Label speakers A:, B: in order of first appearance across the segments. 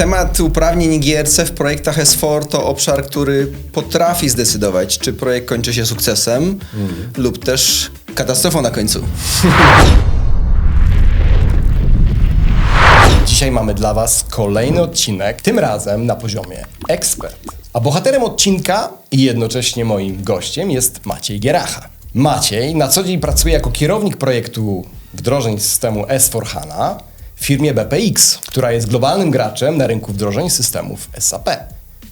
A: Temat uprawnień GRC w projektach S4 to obszar, który potrafi zdecydować, czy projekt kończy się sukcesem lub też katastrofą na końcu.
B: Dzisiaj mamy dla Was kolejny odcinek, tym razem na poziomie ekspert. A bohaterem odcinka i jednocześnie moim gościem jest Maciej Gieracha. Maciej na co dzień pracuje jako kierownik projektu wdrożeń systemu S4HANA w firmie BPX, która jest globalnym graczem na rynku wdrożeń systemów SAP.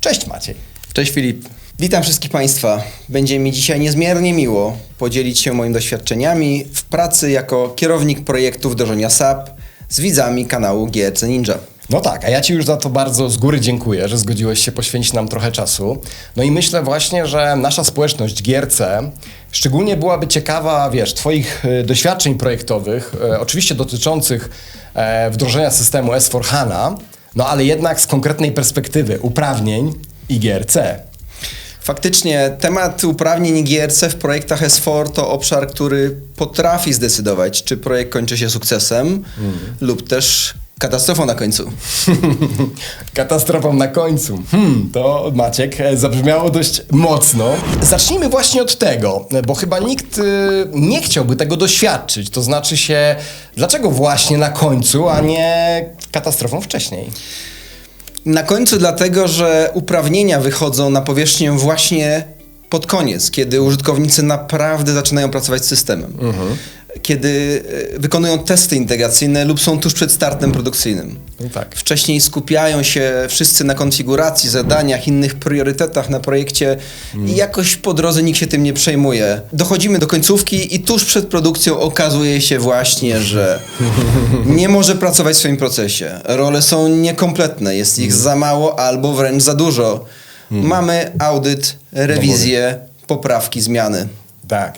B: Cześć Maciej.
A: Cześć Filip. Witam wszystkich Państwa. Będzie mi dzisiaj niezmiernie miło podzielić się moimi doświadczeniami w pracy jako kierownik projektu wdrożenia SAP z widzami kanału GRC Ninja.
B: No tak, a ja Ci już za to bardzo z góry dziękuję, że zgodziłeś się poświęcić nam trochę czasu. No i myślę właśnie, że nasza społeczność GRC szczególnie byłaby ciekawa, Twoich doświadczeń projektowych, oczywiście dotyczących wdrożenia systemu S4HANA, no ale jednak z konkretnej perspektywy uprawnień i GRC.
A: Faktycznie temat uprawnień GRC w projektach S4 to obszar, który potrafi zdecydować, czy projekt kończy się sukcesem lub też katastrofą na końcu.
B: Katastrofą na końcu. To Maciek zabrzmiało dość mocno. Zacznijmy właśnie od tego, bo chyba nikt nie chciałby tego doświadczyć. To znaczy się, dlaczego właśnie na końcu, a nie katastrofą wcześniej?
A: Na końcu dlatego, że uprawnienia wychodzą na powierzchnię właśnie pod koniec, kiedy użytkownicy naprawdę zaczynają pracować z systemem. Kiedy wykonują testy integracyjne lub są tuż przed startem produkcyjnym.
B: No tak.
A: Wcześniej skupiają się wszyscy na konfiguracji, zadaniach, innych priorytetach na projekcie i jakoś po drodze nikt się tym nie przejmuje. Dochodzimy do końcówki i tuż przed produkcją okazuje się właśnie, że nie może pracować w swoim procesie. Role są niekompletne, jest ich za mało albo wręcz za dużo. Mamy audyt, rewizję, poprawki, zmiany.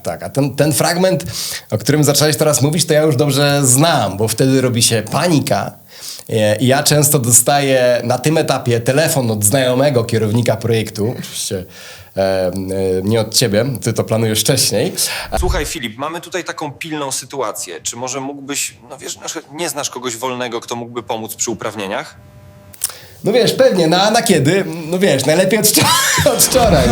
B: Tak. A ten fragment, o którym zacząłeś teraz mówić, to ja już dobrze znam, bo wtedy robi się panika. I ja często dostaję na tym etapie telefon od znajomego kierownika projektu. Oczywiście nie od ciebie, ty to planujesz wcześniej.
C: Słuchaj Filip, mamy tutaj taką pilną sytuację. Czy może mógłbyś, nie znasz kogoś wolnego, kto mógłby pomóc przy uprawnieniach?
B: No pewnie, a na kiedy? Najlepiej od wczoraj,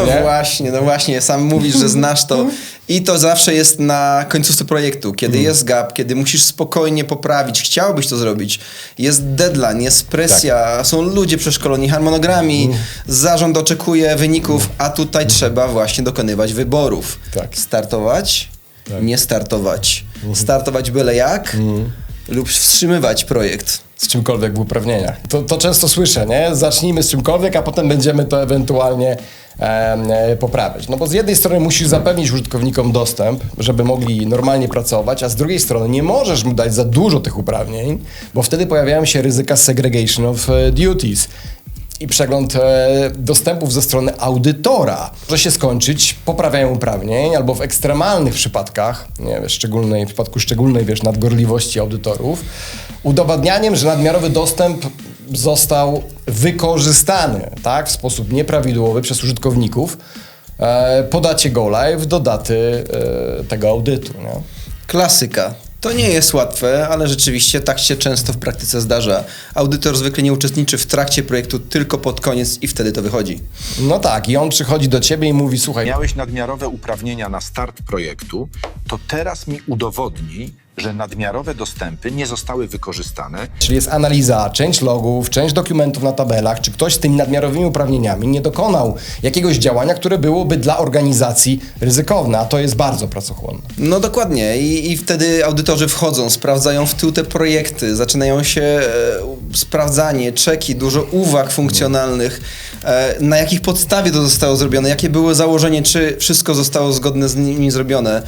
B: nie?
A: No właśnie, sam mówisz, że znasz to i to zawsze jest na końcówce projektu, kiedy jest gap, kiedy musisz spokojnie poprawić, chciałbyś to zrobić, jest deadline, jest presja, są ludzie przeszkoleni harmonogramami, zarząd oczekuje wyników, a tutaj trzeba właśnie dokonywać wyborów.
B: Tak.
A: Startować, nie startować, startować byle jak lub wstrzymywać projekt.
B: Z czymkolwiek w uprawnieniach. To często słyszę, nie? Zacznijmy z czymkolwiek, a potem będziemy to ewentualnie poprawiać. No bo z jednej strony musisz zapewnić użytkownikom dostęp, żeby mogli normalnie pracować, a z drugiej strony nie możesz mu dać za dużo tych uprawnień, bo wtedy pojawiają się ryzyka segregation of duties. I przegląd dostępów ze strony audytora może się skończyć poprawianiem uprawnień albo w ekstremalnych przypadkach, w przypadku szczególnej nadgorliwości audytorów, udowadnianiem, że nadmiarowy dostęp został wykorzystany w sposób nieprawidłowy przez użytkowników po dacie go live do daty tego audytu. Nie?
A: Klasyka. To nie jest łatwe, ale rzeczywiście tak się często w praktyce zdarza. Audytor zwykle nie uczestniczy w trakcie projektu, tylko pod koniec i wtedy to wychodzi.
B: No tak, i on przychodzi do ciebie i mówi, słuchaj...
D: Miałeś nadmiarowe uprawnienia na start projektu, to teraz mi udowodnij, że nadmiarowe dostępy nie zostały wykorzystane.
B: Czyli jest analiza change logów, change dokumentów na tabelach, czy ktoś z tymi nadmiarowymi uprawnieniami nie dokonał jakiegoś działania, które byłoby dla organizacji ryzykowne, a to jest bardzo pracochłonne.
A: No dokładnie i wtedy audytorzy wchodzą, sprawdzają w tył te projekty, zaczynają się sprawdzanie, czeki, dużo uwag funkcjonalnych, na jakich podstawie to zostało zrobione, jakie było założenie, czy wszystko zostało zgodne z nimi zrobione.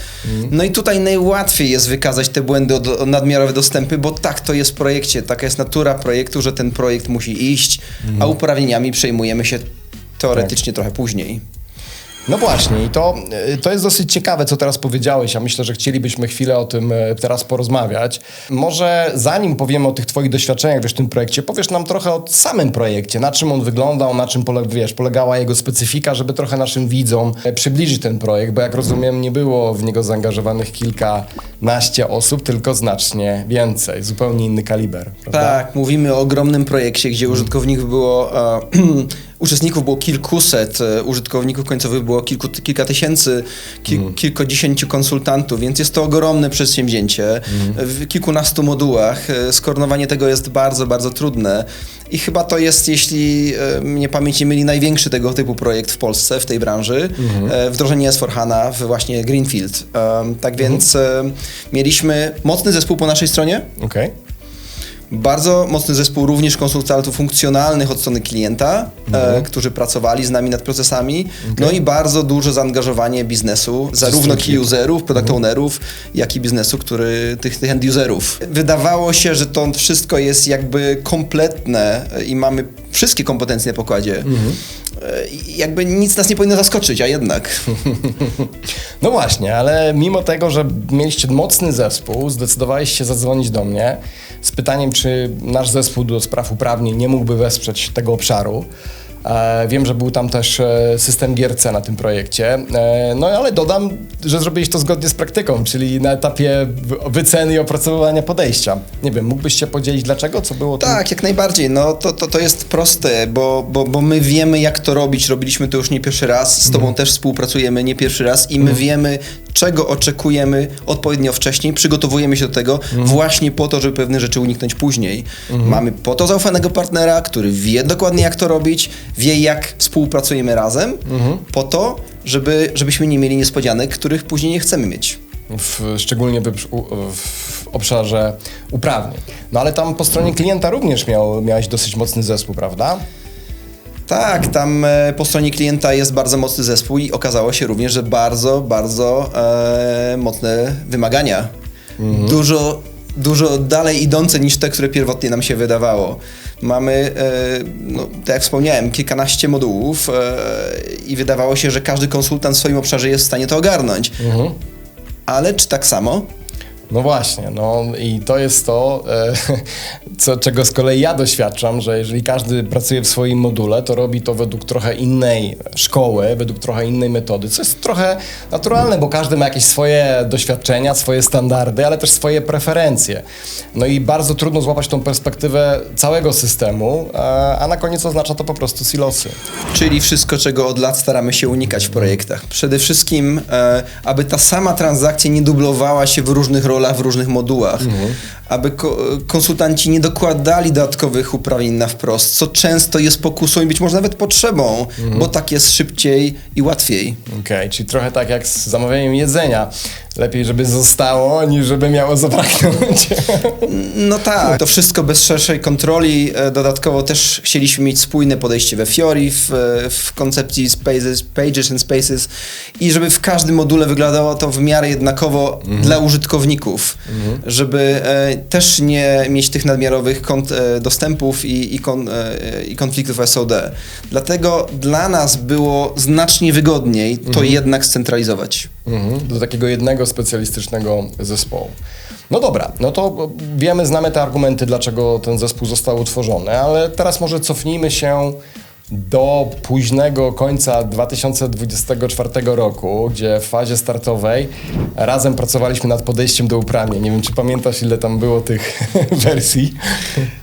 A: No i tutaj najłatwiej jest wykazać te błędy o nadmiarowe dostępy, bo tak to jest w projekcie, taka jest natura projektu, że ten projekt musi iść, a uprawnieniami przejmujemy się teoretycznie trochę później.
B: No właśnie i to jest dosyć ciekawe, co teraz powiedziałeś. Ja myślę, że chcielibyśmy chwilę o tym teraz porozmawiać. Może zanim powiemy o tych twoich doświadczeniach w tym projekcie, powiesz nam trochę o samym projekcie, na czym on wyglądał, na czym polegała jego specyfika, żeby trochę naszym widzom przybliżyć ten projekt, bo jak rozumiem, nie było w niego zaangażowanych kilkanaście osób, tylko znacznie więcej, zupełnie inny kaliber, prawda?
A: Tak, mówimy o ogromnym projekcie, gdzie użytkowników było... Uczestników było kilkuset, użytkowników końcowych było kilka tysięcy, kilkudziesięciu konsultantów, więc jest to ogromne przedsięwzięcie w kilkunastu modułach. Skoordynowanie tego jest bardzo, bardzo trudne i chyba to jest, jeśli mnie pamięć nie myli, największy tego typu projekt w Polsce, w tej branży. Wdrożenie S4HANA w właśnie Greenfield. Tak więc mieliśmy mocny zespół po naszej stronie.
B: Okej.
A: Bardzo mocny zespół również konsultantów funkcjonalnych od strony klienta, którzy pracowali z nami nad procesami. No i bardzo duże zaangażowanie biznesu, zarówno key userów, product ownerów, jak i biznesu, tych end userów. Wydawało się, że to wszystko jest jakby kompletne i mamy wszystkie kompetencje na pokładzie. Jakby nic nas nie powinno zaskoczyć, a jednak.
B: No właśnie, ale mimo tego, że mieliście mocny zespół, zdecydowałeś się zadzwonić do mnie z pytaniem, czy nasz zespół do spraw uprawnień nie mógłby wesprzeć tego obszaru. Wiem, że był tam też system GRC na tym projekcie, no ale dodam, że zrobiłeś to zgodnie z praktyką, czyli na etapie wyceny i opracowywania podejścia. Nie wiem, mógłbyś się podzielić dlaczego? Co było?
A: Tak, jak najbardziej. No to jest proste, bo my wiemy, jak to robić. Robiliśmy to już nie pierwszy raz, z tobą też współpracujemy nie pierwszy raz i my wiemy, czego oczekujemy odpowiednio wcześniej, przygotowujemy się do tego właśnie po to, żeby pewne rzeczy uniknąć później. Mamy po to zaufanego partnera, który wie dokładnie, jak to robić, wie, jak współpracujemy razem, po to, żebyśmy nie mieli niespodzianek, których później nie chcemy mieć.
B: Szczególnie w obszarze uprawnień. No ale tam po stronie klienta również miałeś dosyć mocny zespół, prawda?
A: Tak, tam po stronie klienta jest bardzo mocny zespół i okazało się również, że bardzo, bardzo mocne wymagania. Dużo dalej idące niż te, które pierwotnie nam się wydawało. Mamy, tak jak wspomniałem, kilkanaście modułów i wydawało się, że każdy konsultant w swoim obszarze jest w stanie to ogarnąć. Ale czy tak samo?
B: No właśnie, no i to jest to, czego z kolei ja doświadczam, że jeżeli każdy pracuje w swoim module, to robi to według trochę innej szkoły, według trochę innej metody, co jest trochę naturalne, bo każdy ma jakieś swoje doświadczenia, swoje standardy, ale też swoje preferencje. No i bardzo trudno złapać tą perspektywę całego systemu, a na koniec oznacza to po prostu silosy.
A: Czyli wszystko, czego od lat staramy się unikać w projektach. Przede wszystkim, aby ta sama transakcja nie dublowała się w różnych rolach, w różnych modułach, aby konsultanci nie dokładali dodatkowych uprawnień na wprost, co często jest pokusą i być może nawet potrzebą, bo tak jest szybciej i łatwiej.
B: Okej, czyli trochę tak jak z zamawianiem jedzenia. Lepiej, żeby zostało, niż żeby miało zabraknąć.
A: No tak, to wszystko bez szerszej kontroli. Dodatkowo też chcieliśmy mieć spójne podejście we Fiori, w koncepcji Pages and Spaces i żeby w każdym module wyglądało to w miarę jednakowo dla użytkowników, żeby też nie mieć tych nadmiarowych dostępów i konfliktów SOD. Dlatego dla nas było znacznie wygodniej to jednak scentralizować.
B: Do takiego jednego specjalistycznego zespołu. No dobra, no to wiemy, znamy te argumenty, dlaczego ten zespół został utworzony, ale teraz może cofnijmy się do późnego końca 2024 roku, gdzie w fazie startowej razem pracowaliśmy nad podejściem do uprawnień. Nie wiem, czy pamiętasz, ile tam było tych wersji?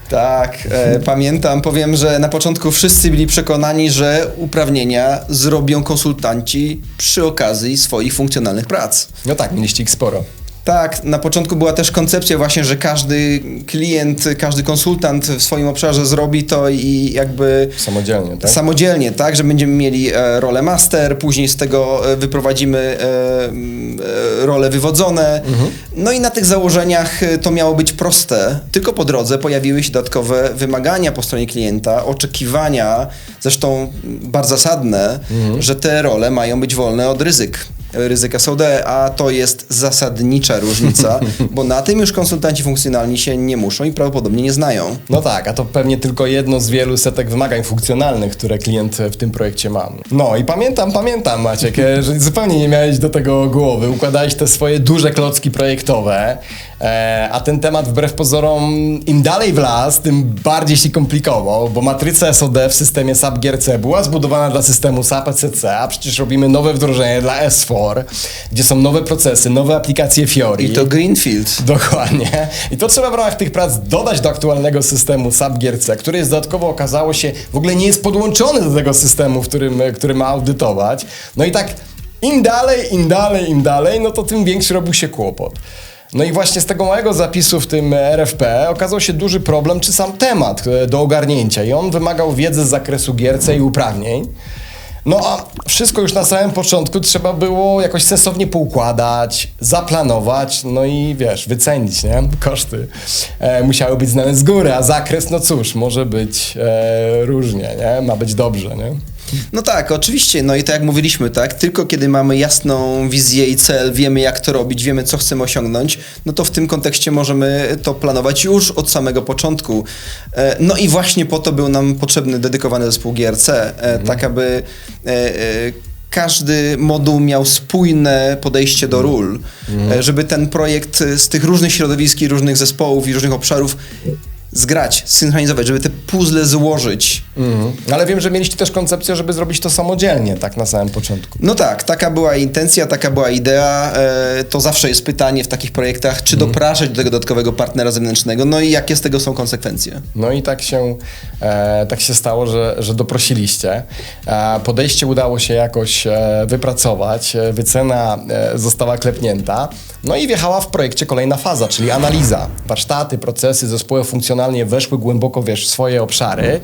A: Tak, pamiętam. Powiem, że na początku wszyscy byli przekonani, że uprawnienia zrobią konsultanci przy okazji swoich funkcjonalnych prac.
B: No tak, mieliście ich sporo.
A: Tak, na początku była też koncepcja właśnie, że każdy klient, każdy konsultant w swoim obszarze zrobi to i jakby...
B: Samodzielnie, tak?
A: Samodzielnie, tak, że będziemy mieli rolę master, później z tego wyprowadzimy role wywodzone. No i na tych założeniach to miało być proste, tylko po drodze pojawiły się dodatkowe wymagania po stronie klienta, oczekiwania, zresztą bardzo zasadne, że te role mają być wolne od ryzyk. ryzyka SOD, a to jest zasadnicza różnica, bo na tym już konsultanci funkcjonalni się nie muszą i prawdopodobnie nie znają.
B: No tak, a to pewnie tylko jedno z wielu setek wymagań funkcjonalnych, które klient w tym projekcie ma. No i pamiętam Maciek, że zupełnie nie miałeś do tego głowy, układałeś te swoje duże klocki projektowe, a ten temat wbrew pozorom im dalej w las, tym bardziej się komplikował, bo matryca SOD w systemie SAP GRC była zbudowana dla systemu SAP ECC, a przecież robimy nowe wdrożenie dla S4, gdzie są nowe procesy, nowe aplikacje Fiori.
A: I to greenfield.
B: Dokładnie. I to trzeba w ramach tych prac dodać do aktualnego systemu SAP GRC, który jest dodatkowo, okazało się, w ogóle nie jest podłączony do tego systemu, który ma audytować. No i tak im dalej, no to tym większy robił się kłopot. No i właśnie z tego małego zapisu w tym RFP okazał się duży problem, czy sam temat do ogarnięcia i on wymagał wiedzy z zakresu GRC i uprawnień. No a wszystko już na samym początku trzeba było jakoś sensownie poukładać, zaplanować, no i wiesz, wycenić, nie? Koszty musiały być znane z góry, a zakres, no cóż, może być różnie, nie? Ma być dobrze, nie?
A: No tak, oczywiście, no i tak jak mówiliśmy, tak, tylko kiedy mamy jasną wizję i cel, wiemy jak to robić, wiemy co chcemy osiągnąć, no to w tym kontekście możemy to planować już od samego początku. No i właśnie po to był nam potrzebny dedykowany zespół GRC, tak aby każdy moduł miał spójne podejście do ról, żeby ten projekt z tych różnych środowisk i różnych zespołów i różnych obszarów zgrać, synchronizować, żeby te puzzle złożyć.
B: Ale wiem, że mieliście też koncepcję, żeby zrobić to samodzielnie, tak na samym początku.
A: No tak, taka była intencja, taka była idea. To zawsze jest pytanie w takich projektach, czy dopraszać do tego dodatkowego partnera zewnętrznego, no i jakie z tego są konsekwencje.
B: No i tak się stało, że doprosiliście. Podejście udało się jakoś wypracować, wycena została klepnięta, no i wjechała w projekcie kolejna faza, czyli analiza. Warsztaty, procesy, zespoły funkcjonalnie weszły głęboko, wiesz, w swoje obszary.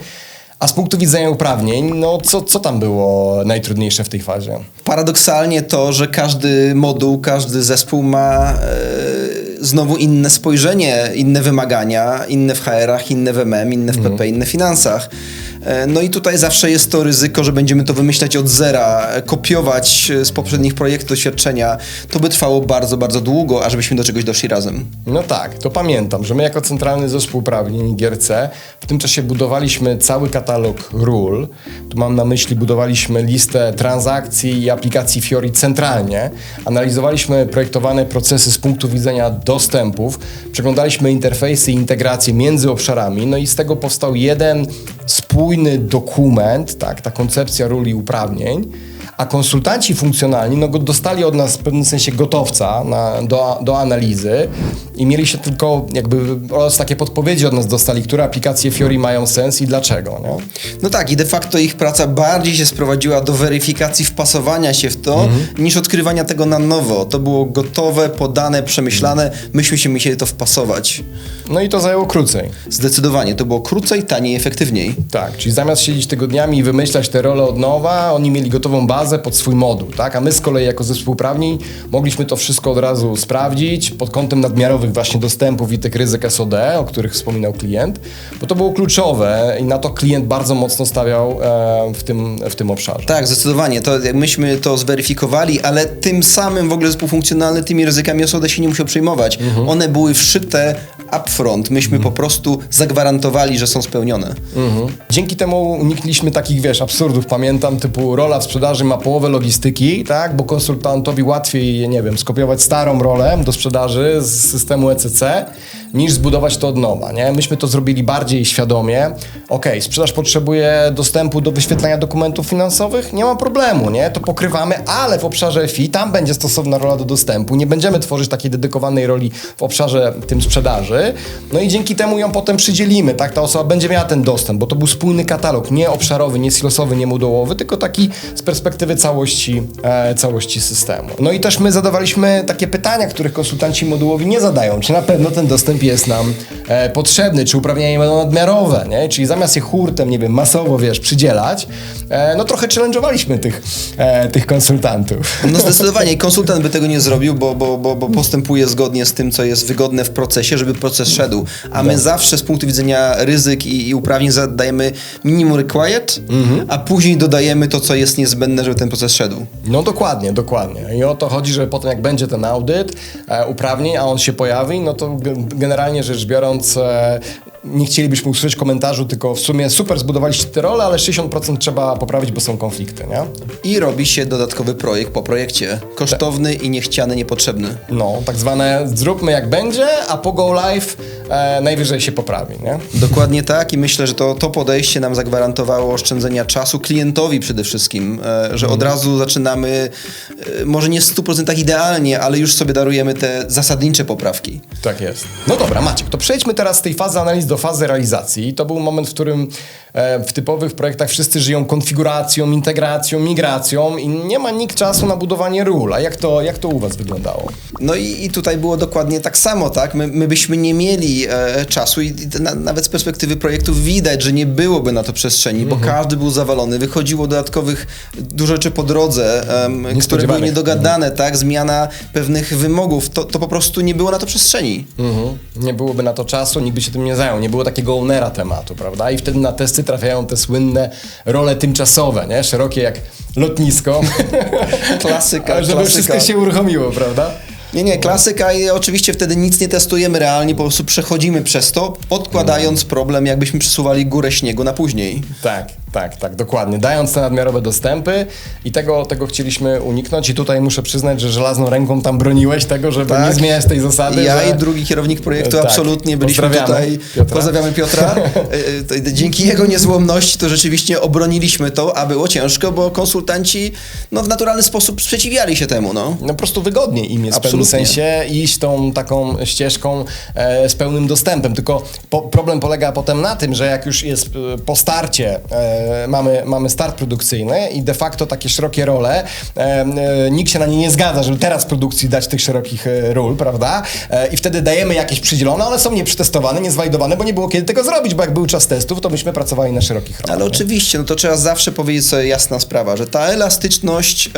B: A z punktu widzenia uprawnień, no co tam było najtrudniejsze w tej fazie?
A: Paradoksalnie to, że każdy moduł, każdy zespół ma znowu inne spojrzenie, inne wymagania, inne w HR-ach, inne w MM, inne w PP, inne w finansach. No i tutaj zawsze jest to ryzyko, że będziemy to wymyślać od zera, kopiować z poprzednich projektów doświadczenia. To by trwało bardzo, bardzo długo, ażebyśmy do czegoś doszli razem.
B: No tak, to pamiętam, że my jako Centralny Zespół Uprawnień GRC w tym czasie budowaliśmy cały katalog ról. Tu mam na myśli, budowaliśmy listę transakcji i aplikacji Fiori centralnie. Analizowaliśmy projektowane procesy z punktu widzenia dostępów. Przeglądaliśmy interfejsy i integracje między obszarami. No i z tego powstał jeden spójny dokument, tak, ta koncepcja ról i uprawnień, a konsultanci funkcjonalni no, dostali od nas w pewnym sensie gotowca do analizy i mieli się tylko jakby oraz takie podpowiedzi od nas dostali, które aplikacje Fiori mają sens i dlaczego. Nie?
A: No tak, i de facto ich praca bardziej się sprowadziła do weryfikacji wpasowania się w to, niż odkrywania tego na nowo. To było gotowe, podane, przemyślane, myśmy się musieli to wpasować.
B: No i to zajęło krócej.
A: Zdecydowanie, to było krócej, taniej, efektywniej.
B: Tak, czyli zamiast siedzieć tygodniami i wymyślać te role od nowa, oni mieli gotową bazę pod swój moduł, tak? A my z kolei jako zespół uprawnień mogliśmy to wszystko od razu sprawdzić pod kątem nadmiarowych właśnie dostępów i tych ryzyk SOD, o których wspominał klient, bo to było kluczowe i na to klient bardzo mocno stawiał w tym obszarze.
A: Tak, zdecydowanie. To, myśmy to zweryfikowali, ale tym samym w ogóle zespół funkcjonalny tymi ryzykami SOD się nie musiał przejmować. One były wszyte upfront. Myśmy po prostu zagwarantowali, że są spełnione.
B: Dzięki temu uniknęliśmy takich, wiesz, absurdów. Pamiętam, typu rola w sprzedaży ma połowę logistyki, tak, bo konsultantowi łatwiej, nie wiem, skopiować starą rolę do sprzedaży z systemu ECC, niż zbudować to od nowa, nie? Myśmy to zrobili bardziej świadomie. Okej, sprzedaż potrzebuje dostępu do wyświetlania dokumentów finansowych, nie ma problemu, nie? To pokrywamy, ale w obszarze FI tam będzie stosowna rola do dostępu. Nie będziemy tworzyć takiej dedykowanej roli w obszarze tym sprzedaży. No i dzięki temu ją potem przydzielimy, tak? Ta osoba będzie miała ten dostęp, bo to był spójny katalog, nie obszarowy, nie silosowy, nie modułowy, tylko taki z perspektywy całości systemu. No i też my zadawaliśmy takie pytania, których konsultanci modułowi nie zadają. Czy na pewno ten dostęp typ jest nam potrzebny, czy uprawnienia będą nadmiarowe, nie? Czyli zamiast je hurtem, nie wiem, masowo, przydzielać, no trochę challenge'owaliśmy tych konsultantów.
A: No zdecydowanie konsultant by tego nie zrobił, bo postępuje zgodnie z tym, co jest wygodne w procesie, żeby proces szedł. A my zawsze z punktu widzenia ryzyk i uprawnień zadajemy minimum required, a później dodajemy to, co jest niezbędne, żeby ten proces szedł.
B: No dokładnie. I o to chodzi, że potem jak będzie ten audyt uprawnień, a on się pojawi, no to generalnie rzecz biorąc nie chcielibyśmy usłyszeć komentarzu, tylko w sumie super zbudowaliście te role, ale 60% trzeba poprawić, bo są konflikty, nie?
A: I robi się dodatkowy projekt po projekcie. Kosztowny i niechciany, niepotrzebny.
B: No, tak zwane zróbmy jak będzie, a po go live najwyżej się poprawi, nie?
A: Dokładnie tak i myślę, że to podejście nam zagwarantowało oszczędzenia czasu klientowi przede wszystkim, że od razu zaczynamy, może nie w 100% idealnie, ale już sobie darujemy te zasadnicze poprawki.
B: Tak jest. No dobra, Maciek, to przejdźmy teraz z tej fazy analiz do fazy realizacji. To był moment, w którym w typowych projektach wszyscy żyją konfiguracją, integracją, migracją i nie ma nikt czasu na budowanie ról. A jak to u was wyglądało?
A: No i tutaj było dokładnie tak samo, tak? My byśmy nie mieli czasu i nawet z perspektywy projektów widać, że nie byłoby na to przestrzeni, bo każdy był zawalony. Wychodziło dodatkowych dużo rzeczy po drodze, które były niedogadane, tak? Zmiana pewnych wymogów. To po prostu nie było na to przestrzeni.
B: Nie byłoby na to czasu, nikt by się tym nie zajął. Nie było takiego ownera tematu, prawda? I wtedy na testy trafiają te słynne role tymczasowe, nie? Szerokie jak lotnisko.
A: Klasyka,
B: żeby wszystko się uruchomiło, prawda?
A: Nie, klasyka i oczywiście wtedy nic nie testujemy realnie, po prostu przechodzimy przez to, odkładając problem, jakbyśmy przesuwali górę śniegu na później.
B: Tak, dokładnie. Dając te nadmiarowe dostępy i tego chcieliśmy uniknąć i tutaj muszę przyznać, że żelazną ręką tam broniłeś tego, żeby nie zmieniać tej zasady.
A: Ja
B: że...
A: i drugi kierownik projektu
B: Tak.
A: absolutnie byliśmy
B: Pozdrawiamy
A: tutaj.
B: Piotra.
A: Pozdrawiamy Piotra. Dzięki jego niezłomności to rzeczywiście obroniliśmy to, a było ciężko, bo konsultanci w naturalny sposób sprzeciwiali się temu. No
B: po prostu wygodniej im jest w pewnym sensie iść tą taką ścieżką z pełnym dostępem. Tylko problem polega potem na tym, że jak już jest po starcie mamy start produkcyjny i de facto takie szerokie role, nikt się na nie nie zgadza, żeby teraz w produkcji dać tych szerokich ról, prawda? I wtedy dajemy jakieś przydzielone, one są nieprzetestowane, niezwalidowane, bo nie było kiedy tego zrobić, bo jak był czas testów, to myśmy pracowali na szerokich rolach.
A: Ale oczywiście, to trzeba zawsze powiedzieć sobie jasna sprawa, że ta elastyczność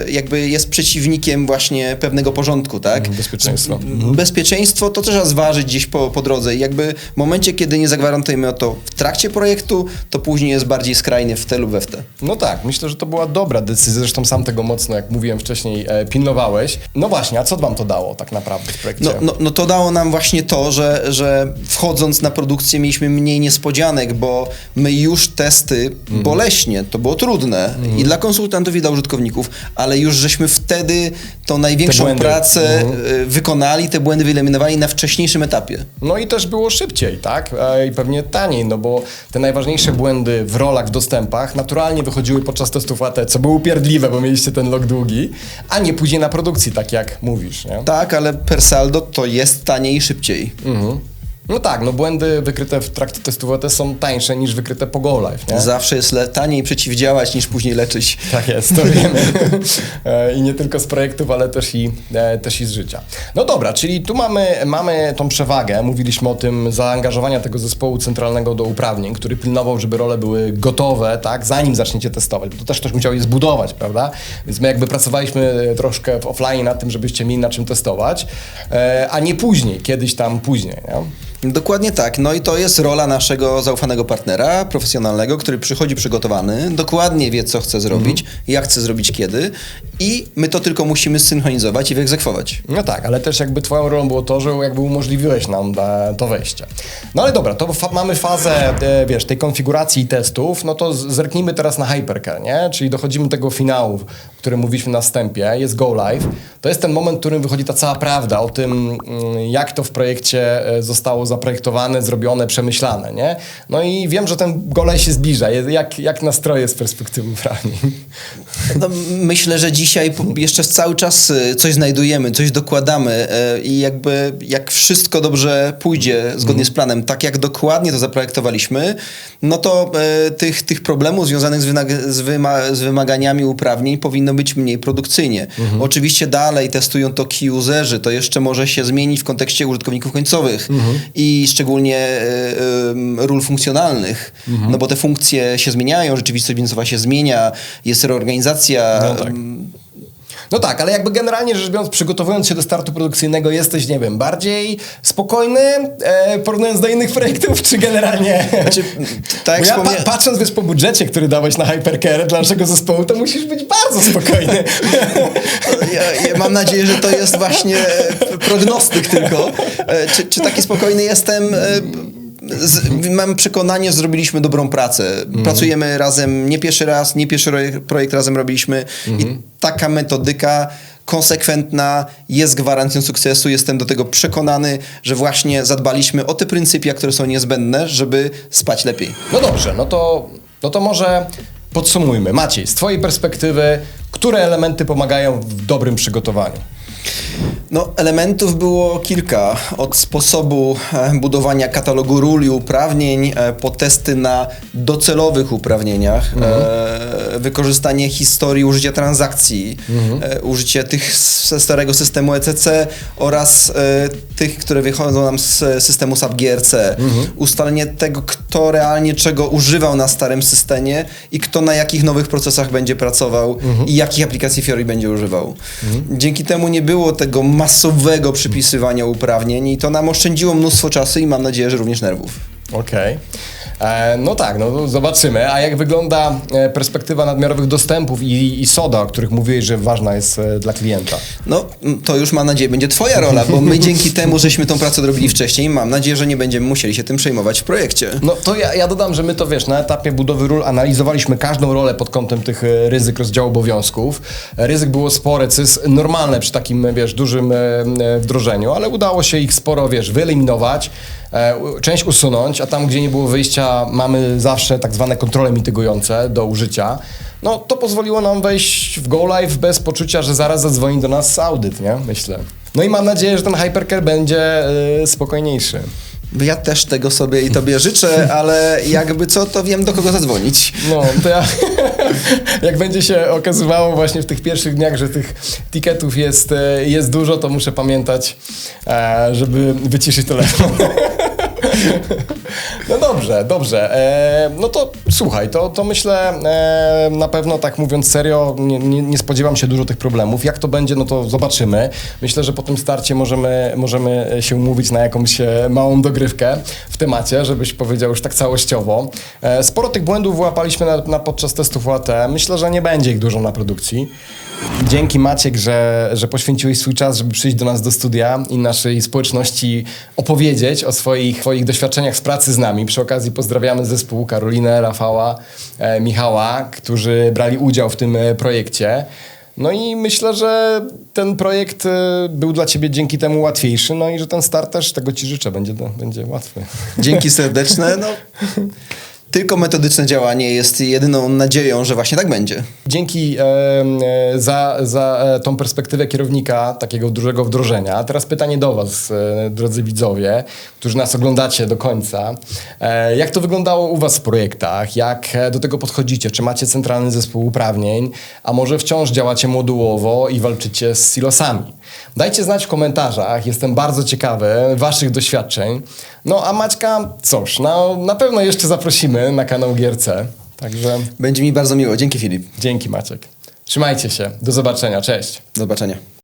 A: jakby jest przeciwnikiem właśnie pewnego porządku, tak?
B: Bezpieczeństwo.
A: Bezpieczeństwo to trzeba zważyć gdzieś po drodze i jakby w momencie, kiedy nie zagwarantujemy to w trakcie projektu, to później jest bardziej skrajny w te lub we w te.
B: No tak, myślę, że to była dobra decyzja, zresztą sam tego mocno, jak mówiłem wcześniej, pilnowałeś. No właśnie, a co wam to dało tak naprawdę w projekcie?
A: No to dało nam właśnie to, że wchodząc na produkcję mieliśmy mniej niespodzianek, bo my już testy boleśnie, to było trudne i dla konsultantów i dla użytkowników, ale już żeśmy wtedy tą największą pracę wykonali, te błędy wyeliminowali na wcześniejszym etapie.
B: No i też było szybciej, tak? I pewnie taniej, no bo te najważniejsze błędy w rolach, w dostępach naturalnie wychodziły podczas testów AT, co było upierdliwe, bo mieliście ten log długi, a nie później na produkcji, tak jak mówisz, nie?
A: Tak, ale per saldo to jest taniej i szybciej.
B: No tak, błędy wykryte w trakcie testów AT są tańsze niż wykryte po go live, nie?
A: Zawsze jest taniej przeciwdziałać niż później leczyć.
B: Tak jest, to wiemy. I nie tylko z projektów, ale też i z życia. No dobra, czyli tu mamy tą przewagę. Mówiliśmy o tym zaangażowania tego zespołu centralnego do uprawnień, który pilnował, żeby role były gotowe, tak, zanim zaczniecie testować, bo to też ktoś musiał je zbudować, prawda? Więc my jakby pracowaliśmy troszkę w offline nad tym, żebyście mieli na czym testować, a nie później, kiedyś tam później, nie?
A: Dokładnie tak. No i to jest rola naszego zaufanego partnera, profesjonalnego, który przychodzi przygotowany, dokładnie wie, co chce zrobić, jak chce zrobić kiedy i my to tylko musimy zsynchronizować i wyegzekwować.
B: No tak, ale też jakby twoją rolą było to, że jakby umożliwiłeś nam to wejście. No ale dobra, to mamy fazę, tej konfiguracji i testów, no to zerknijmy teraz na Hypercare, nie? Czyli dochodzimy do tego finału, o którym mówiliśmy na wstępie, jest go live. To jest ten moment, w którym wychodzi ta cała prawda o tym, jak to w projekcie zostało zaprojektowane, zrobione, przemyślane, nie? No i wiem, że ten go live się zbliża. Jak nastroje z perspektywy uprawnień?
A: No, myślę, że dzisiaj jeszcze cały czas coś znajdujemy, coś dokładamy i jakby jak wszystko dobrze pójdzie zgodnie z planem, tak jak dokładnie to zaprojektowaliśmy, no to tych problemów związanych z wymaganiami uprawnień powinno mają być mniej produkcyjnie. Oczywiście dalej testują to key-userzy, to jeszcze może się zmienić w kontekście użytkowników końcowych i szczególnie ról funkcjonalnych, no bo te funkcje się zmieniają, rzeczywistość biznesowa się zmienia, jest reorganizacja.
B: No tak. No tak, ale jakby generalnie rzecz biorąc, przygotowując się do startu produkcyjnego, jesteś, nie wiem, bardziej spokojny, porównując do innych projektów, czy generalnie...
A: Znaczy, tak
B: Bo
A: jak
B: ja patrząc, wiesz, po budżecie, który dałeś na Hypercare dla naszego zespołu, to musisz być bardzo spokojny.
A: Ja mam nadzieję, że to jest właśnie prognostyk tylko. Czy taki spokojny jestem? Mam przekonanie, że zrobiliśmy dobrą pracę. Pracujemy razem nie pierwszy raz, nie pierwszy projekt razem robiliśmy i taka metodyka konsekwentna jest gwarancją sukcesu. Jestem do tego przekonany, że właśnie zadbaliśmy o te pryncypia, które są niezbędne, żeby spać lepiej.
B: No dobrze, no to może podsumujmy. Maciej, z twojej perspektywy, które elementy pomagają w dobrym przygotowaniu?
A: No, elementów było kilka. Od sposobu budowania katalogu ról i uprawnień, po testy na docelowych uprawnieniach, wykorzystanie historii użycia transakcji, użycie tych ze starego systemu ECC oraz tych, które wychodzą nam z systemu SAP GRC. Ustalenie tego, kto realnie czego używał na starym systemie i kto na jakich nowych procesach będzie pracował i jakich aplikacji Fiori będzie używał. Dzięki temu nie było tego masowego przypisywania uprawnień i to nam oszczędziło mnóstwo czasu i mam nadzieję, że również nerwów.
B: Okej. No tak, no zobaczymy. A jak wygląda perspektywa nadmiarowych dostępów i SODA, o których mówiłeś, że ważna jest dla klienta?
A: No, to już mam nadzieję będzie twoja rola, bo my dzięki temu, żeśmy tą pracę robili wcześniej, mam nadzieję, że nie będziemy musieli się tym przejmować w projekcie.
B: No to ja dodam, że my to wiesz, na etapie budowy ról analizowaliśmy każdą rolę pod kątem tych ryzyk rozdziału obowiązków. Ryzyk było spore, co jest normalne przy takim, wiesz, dużym wdrożeniu, ale udało się ich sporo, wiesz, wyeliminować, część usunąć, a tam, gdzie nie było wyjścia, mamy zawsze tak zwane kontrole mitygujące do użycia. No to pozwoliło nam wejść w Go Live bez poczucia, że zaraz zadzwoni do nas audyt, nie? Myślę. No i mam nadzieję, że ten Hypercare będzie spokojniejszy.
A: Ja też tego sobie i tobie życzę, ale jakby co, to wiem, do kogo zadzwonić.
B: No, to ja... Jak będzie się okazywało właśnie w tych pierwszych dniach, że tych tiketów jest dużo, to muszę pamiętać, żeby wyciszyć telefon. No dobrze. No to słuchaj, to myślę na pewno, tak mówiąc serio, nie spodziewam się dużo tych problemów. Jak to będzie, no to zobaczymy. Myślę, że po tym starcie możemy się umówić na jakąś małą dogrywkę w temacie, żebyś powiedział już tak całościowo. Sporo tych błędów wyłapaliśmy podczas testów UAT. Myślę, że nie będzie ich dużo na produkcji. Dzięki Maciek, że poświęciłeś swój czas, żeby przyjść do nas do studia i naszej społeczności opowiedzieć o swoich doświadczeniach z pracy z nami. Przy okazji pozdrawiamy zespół Karolinę, Rafała, Michała, którzy brali udział w tym projekcie. No i myślę, że ten projekt był dla ciebie dzięki temu łatwiejszy, no i że ten start też, tego ci życzę, będzie łatwy.
A: Dzięki serdeczne. No, tylko metodyczne działanie jest jedyną nadzieją, że właśnie tak będzie.
B: Dzięki za tą perspektywę kierownika takiego dużego wdrożenia. Teraz pytanie do was, drodzy widzowie, którzy nas oglądacie do końca. Jak to wyglądało u was w projektach? Jak do tego podchodzicie? Czy macie centralny zespół uprawnień? A może wciąż działacie modułowo i walczycie z silosami? Dajcie znać w komentarzach. Jestem bardzo ciekawy waszych doświadczeń. No a Maćka, cóż, na pewno jeszcze zaprosimy na kanał GRC. Także
A: Będzie mi bardzo miło. Dzięki, Filip.
B: dzięki Maciek. Trzymajcie się. Do zobaczenia. Cześć.
A: Do zobaczenia.